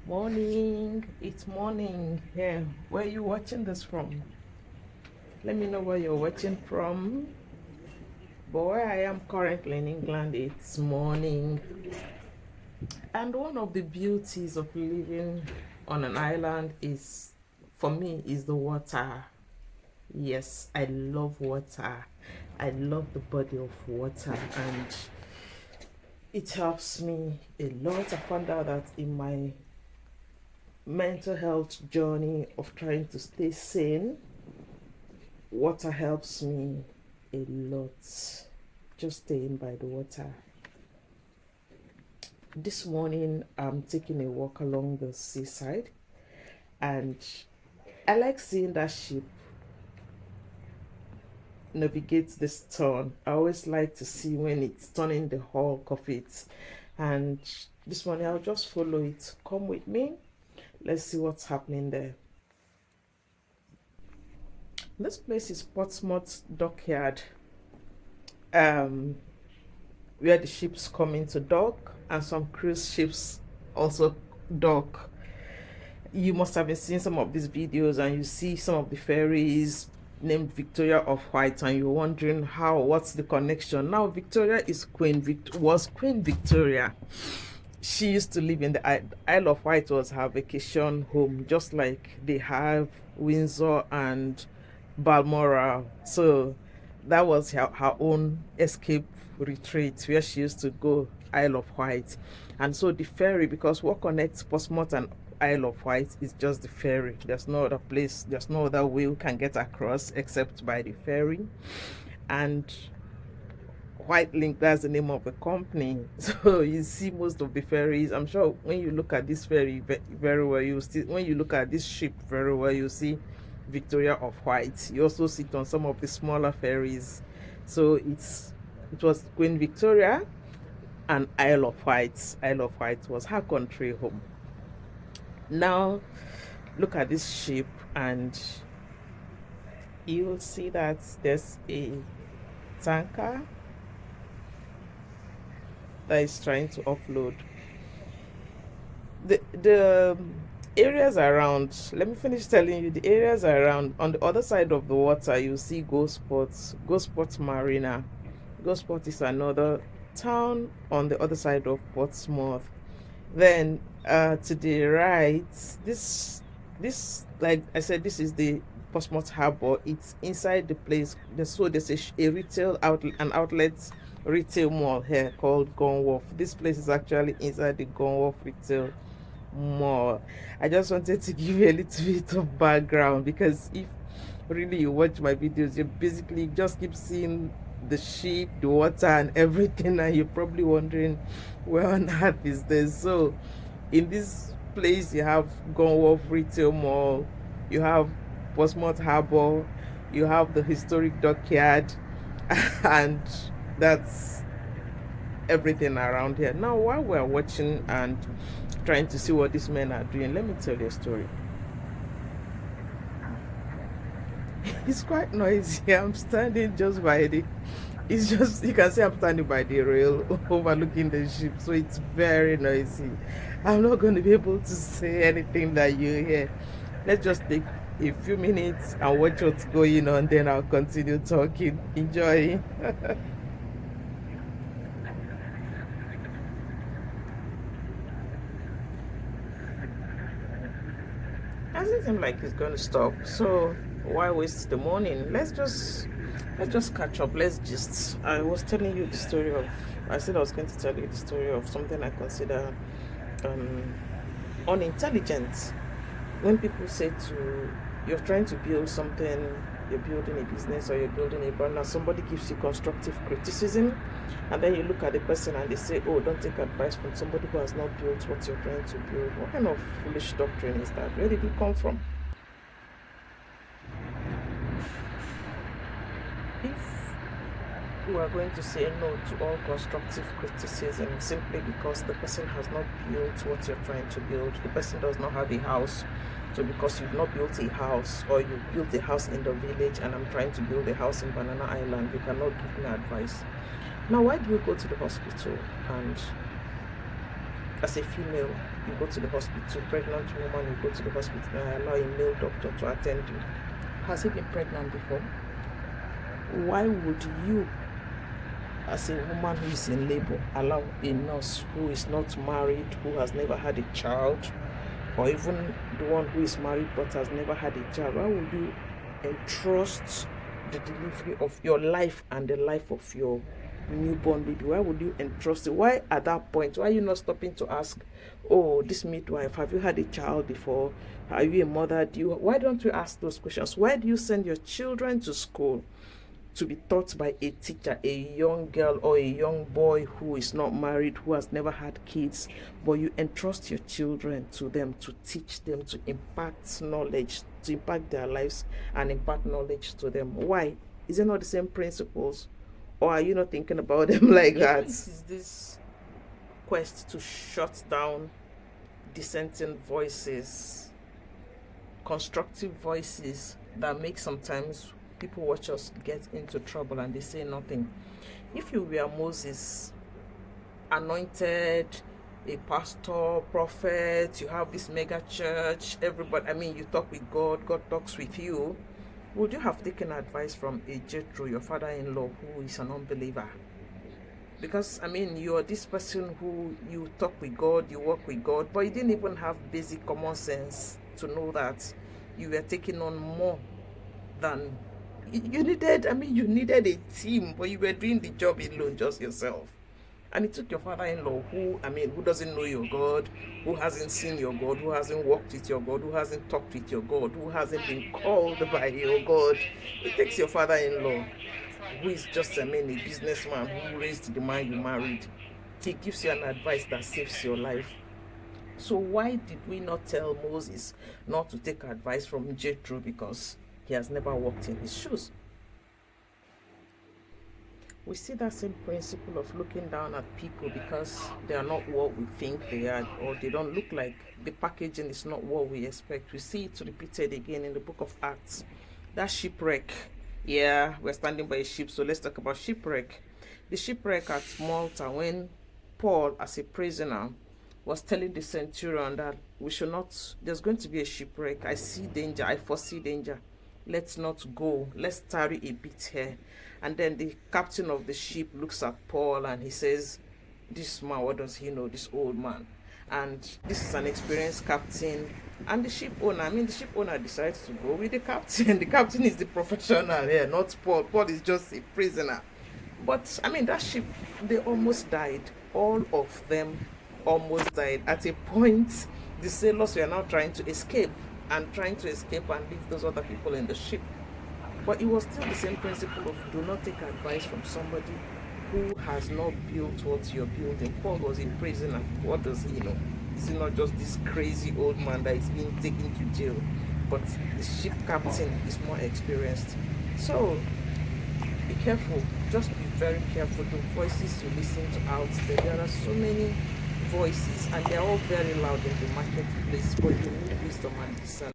Morning, it's morning here. Where are you watching this from? Let me know where you're watching from. But where I am currently in England, it's morning. And one of the beauties of living on an island is, for me, is the water. Yes, I love water. I love the body of water, and it helps me a lot. I found out that in my mental health journey of trying to stay sane, water helps me a lot. Just staying by the water. This morning, I'm taking a walk along the seaside, and I like seeing that ship navigate this turn. I always like to see when it's turning the hulk of it. And this morning, I'll just follow it. Come with me. Let's see what's happening there. This place is Portsmouth Dockyard, where the ships come into dock, and some cruise ships also dock. You must have been seeing some of these videos, and you see some of the ferries named Victoria of White, and you're wondering what's the connection. Now, Victoria is was Queen Victoria. She used to live in the Isle of Wight. Was her vacation home, just like they have Windsor and Balmoral. So that was her own escape retreat, where she used to go, Isle of Wight. And so the ferry, because what connects Portsmouth and Isle of Wight is just the ferry. There's no other place, there's no other way we can get across except by the ferry. And White Link, that's the name of the company. So you see most of the ferries. I'm sure when you look at this ferry very well, you see, when you look at this ship very well, you see Victoria of White. You also see it on some of the smaller ferries. So it was Queen Victoria and Isle of Wight. Isle of Wight was her country home. Now look at this ship, and you will see that there's a tanker that is trying to offload. The areas around, let me finish telling you the areas around. On the other side of the water, you see Gosport Marina. Gosport is another town on the other side of Portsmouth. Then to the right, this like I said, this is the Portsmouth Harbor. It's inside the place. There's a retail outlet, an outlet retail mall here called Gun Wharf. This place is actually inside the Gun Wharf retail mall. I just wanted to give you a little bit of background, because if really you watch my videos, you basically just keep seeing the ship, the water, and everything, and you're probably wondering where on earth is this. So in this place, you have Gun Wharf retail mall, you have Portsmouth Harbor, you have the historic dockyard, and that's everything around here. Now, while we're watching and trying to see what these men are doing, let me tell you a story. It's quite noisy. I'm standing just by it's just, you can see I'm standing by the rail overlooking the ship, so it's very noisy. I'm not going to be able to say anything that you hear. Let's just take a few minutes and watch what's going on, then I'll continue talking. Enjoy. Doesn't seem like it's going to stop, so why waste the morning? Let's just catch up. Let's just, I was telling you the story of, I said I was going to tell you the story of something I consider unintelligent. When people say you're trying to build something, you're building a business or you're building a brand, and somebody gives you constructive criticism, and then you look at the person and they say, oh, don't take advice from somebody who has not built what you're trying to build. What kind of foolish doctrine is that? Where did it come from? If we are going to say no to all constructive criticism simply because the person has not built what you're trying to build, the person does not have a house, so because you've not built a house, or you built a house in the village and I'm trying to build a house in Banana Island, you cannot give me advice. Now, why do you go to the hospital and as a female, you go to the hospital, pregnant woman, you go to the hospital and allow a male doctor to attend you. Has he been pregnant before? Why would you, as a woman who is in labor, allow a nurse who is not married, who has never had a child, or even the one who is married but has never had a child, why would you entrust the delivery of your life and the life of your newborn baby? Why would you entrust it? Why at that point, why are you not stopping to ask, oh, this midwife, have you had a child before? Are you a mother? Why don't you ask those questions? Why do you send your children to school to be taught by a teacher, a young girl or a young boy who is not married, who has never had kids, but you entrust your children to them to teach them, to impact knowledge, to impact their lives and impart knowledge to them? Why? Is it not the same principles? Or are you not thinking about them like that? This is this quest to shut down dissenting voices, constructive voices that make sometimes people watch us get into trouble and they say nothing. If you were Moses, anointed, a pastor, prophet, you have this mega church, everybody, I mean, you talk with God, God talks with you, would you have taken advice from a Jethro, your father-in-law, who is an unbeliever? Because, I mean, you're this person who you talk with God, you work with God, but you didn't even have basic common sense to know that you were taking on more than you needed. I mean, you needed a team, but you were doing the job alone, just yourself. And it took your father-in-law, who, I mean, who doesn't know your God, who hasn't seen your God, who hasn't walked with your God, who hasn't talked with your God, who hasn't been called by your God. It takes your father-in-law, who is just, I mean, a businessman who raised the man you married. He gives you an advice that saves your life. So why did we not tell Moses not to take advice from Jethro? Because he has never walked in his shoes. We see that same principle of looking down at people because they are not what we think they are, or they don't look like, the packaging is not what we expect. We see it repeated again in the book of Acts. That shipwreck. Yeah, we're standing by a ship, so let's talk about shipwreck. The shipwreck at Malta, when Paul, as a prisoner, was telling the centurion that we should not, there's going to be a shipwreck. I see danger, I foresee danger. Let's not go. Let's tarry a bit here. And then the captain of the ship looks at Paul and he says, this man, what does he know, this old man? And this is an experienced captain. And the ship owner, I mean, the ship owner decides to go with the captain. The captain is the professional here, not Paul. Paul is just a prisoner. But, I mean, that ship, they almost died. All of them almost died. At a point, the sailors were now trying to escape and leave those other people in the ship. But it was still the same principle of do not take advice from somebody who has not built what you're building. Paul was a prisoner. What does he know? Is he not just this crazy old man that is being taken to jail? But the ship captain is more experienced. So be careful. Just be very careful. The voices you listen to out there are so many voices and they're all very loud in the marketplace, but you need wisdom and discernment.